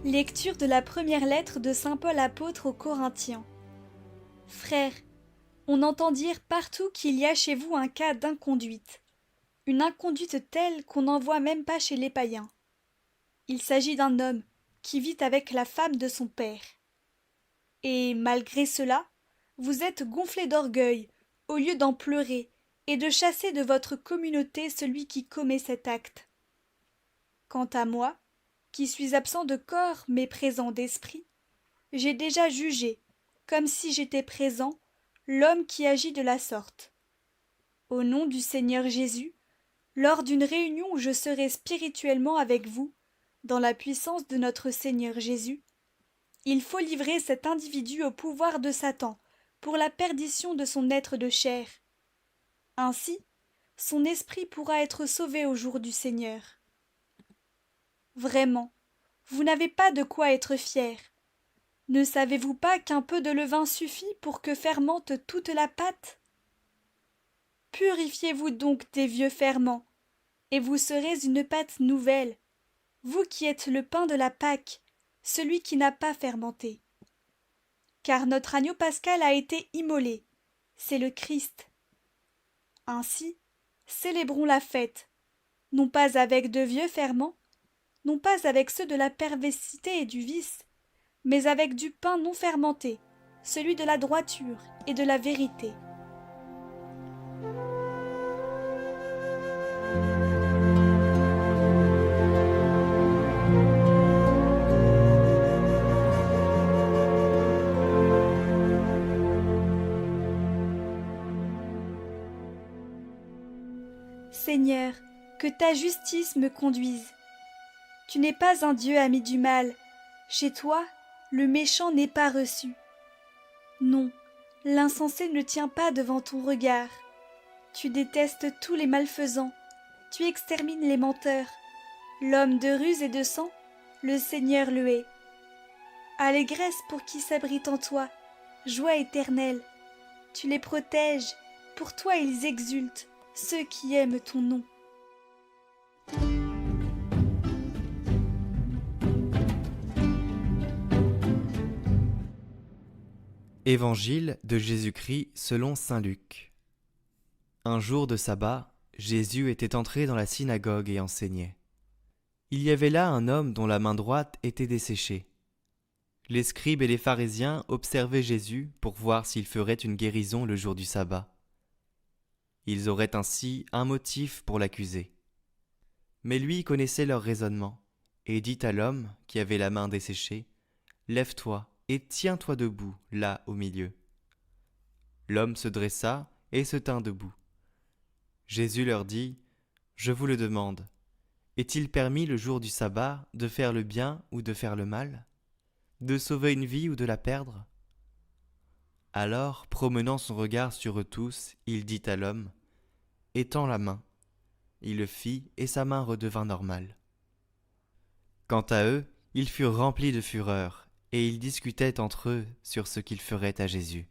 Lecture de la première lettre de saint Paul apôtre aux Corinthiens. Frères, on entend dire partout qu'il y a chez vous un cas d'inconduite. Une inconduite telle qu'on n'en voit même pas chez les païens. Il s'agit d'un homme qui vit avec la femme de son père. Et malgré cela, vous êtes gonflés d'orgueil, au lieu d'en pleurer, et de chasser de votre communauté celui qui commet cet acte. Quant à moi, qui suis absent de corps mais présent d'esprit, j'ai déjà jugé, comme si j'étais présent, l'homme qui agit de la sorte. Au nom du Seigneur Jésus, lors d'une réunion où je serai spirituellement avec vous, dans la puissance de notre Seigneur Jésus, il faut livrer cet individu au pouvoir de Satan pour la perdition de son être de chair. Ainsi, son esprit pourra être sauvé au jour du Seigneur. Vraiment, vous n'avez pas de quoi être fiers. Ne savez-vous pas qu'un peu de levain suffit pour que fermente toute la pâte? Purifiez-vous donc des vieux ferments, et vous serez une pâte nouvelle, vous qui êtes le pain de la Pâque, celui qui n'a pas fermenté. Car notre agneau pascal a été immolé, c'est le Christ. Ainsi, célébrons la fête, non pas avec de vieux ferments, non pas avec ceux de la perversité et du vice, mais avec du pain non fermenté, celui de la droiture et de la vérité. Seigneur, que ta justice me conduise. Tu n'es pas un Dieu ami du mal. Chez toi, le méchant n'est pas reçu. Non, l'insensé ne tient pas devant ton regard. Tu détestes tous les malfaisants. Tu extermines les menteurs. L'homme de ruse et de sang, le Seigneur le hait. Allégresse pour qui s'abrite en toi, joie éternelle. Tu les protèges, pour toi ils exultent, ceux qui aiment ton nom. Évangile de Jésus-Christ selon saint Luc. Un jour de sabbat, Jésus était entré dans la synagogue et enseignait. Il y avait là un homme dont la main droite était desséchée. Les scribes et les pharisiens observaient Jésus pour voir s'il ferait une guérison le jour du sabbat. Ils auraient ainsi un motif pour l'accuser. Mais lui connaissait leur raisonnement, et dit à l'homme qui avait la main desséchée, « Lève-toi et tiens-toi debout, là au milieu. » L'homme se dressa et se tint debout. Jésus leur dit, « Je vous le demande, est-il permis le jour du sabbat de faire le bien ou de faire le mal, de sauver une vie ou de la perdre ?» Alors, promenant son regard sur eux tous, il dit à l'homme, « Étends la main. » Il le fit et sa main redevint normale. Quant à eux, ils furent remplis de fureur et ils discutaient entre eux sur ce qu'ils feraient à Jésus.